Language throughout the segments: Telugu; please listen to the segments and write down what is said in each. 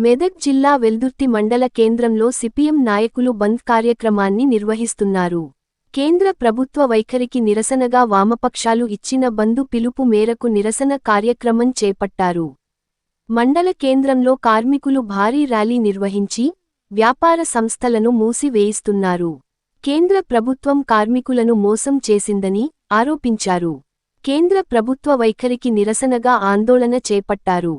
మెదక్ జిల్లా వెల్దుర్తి మండల కేంద్రంలో సిపిఎం నాయకులు బంద్ కార్యక్రమాన్ని నిర్వహిస్తున్నారు. కేంద్ర ప్రభుత్వ వైఖరికి నిరసనగా వామపక్షాలు ఇచ్చిన బంద్ పిలుపు మేరకు నిరసన కార్యక్రమం చేపట్టారు. మండల కేంద్రంలో కార్మికులు భారీ ర్యాలీ నిర్వహించి వ్యాపార సంస్థలను మూసివేయిస్తున్నారు. కేంద్ర ప్రభుత్వం కార్మికులను మోసం చేసిందని ఆరోపించారు. కేంద్ర ప్రభుత్వ వైఖరికి నిరసనగా ఆందోళన చేపట్టారు.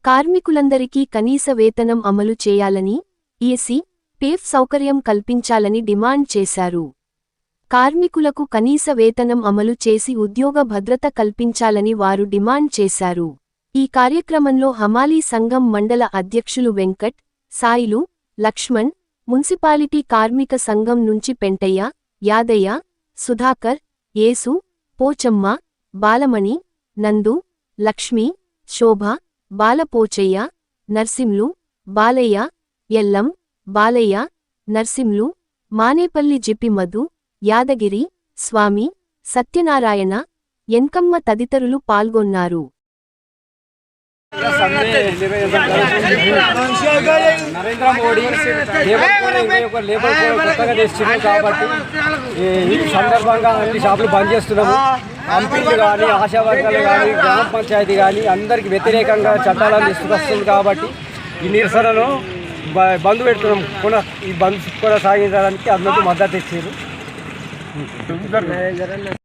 కార్మికులందరికీ కనీస వేతనం అమలు చేయాలని, ఈఎస్సీ, పీఎఫ్ సౌకర్యం కల్పించాలని డిమాండ్ చేశారు. కార్మికులకు కనీస వేతనం అమలు చేసి ఉద్యోగ భద్రత కల్పించాలని వారు డిమాండ్ చేశారు. ఈ కార్యక్రమంలో హమాలీ సంఘం మండల అధ్యక్షులు వెంకట్, సాయిలు, లక్ష్మణ్, మున్సిపాలిటీ కార్మిక సంఘం నుంచి పెంటయ్య, యాదయ్య, సుధాకర్, యేసు, పోచమ్మ, బాలమణి, నందు, లక్ష్మి, శోభ, బాలపోచయ్య, నర్సింలు, బాలయ్య, ఎల్లం, బాలయ్య, నర్సింలు, మానేపల్లి జిపి మధు, యాదగిరి, స్వామి, సత్యనారాయణ, ఎంకమ్మ తదితరులు పాల్గొన్నారు. నరేంద్ర మోడీ లేబర్ కొత్తగా తెచ్చింది కాబట్టి ఈ సందర్భంగా అన్ని షాపులు బంద్ చేస్తున్నాము. ఎంపీలు కానీ, ఆశా వర్గాలు కానీ, గ్రామ పంచాయతీ కానీ అందరికీ వ్యతిరేకంగా చట్టాలను తీసుకొస్తుంది కాబట్టి ఈ నిరసనను బంద్ పెడుతున్నాం. ఈ బంద్ కొనసాగించడానికి అందరికీ మద్దతు ఇచ్చారు.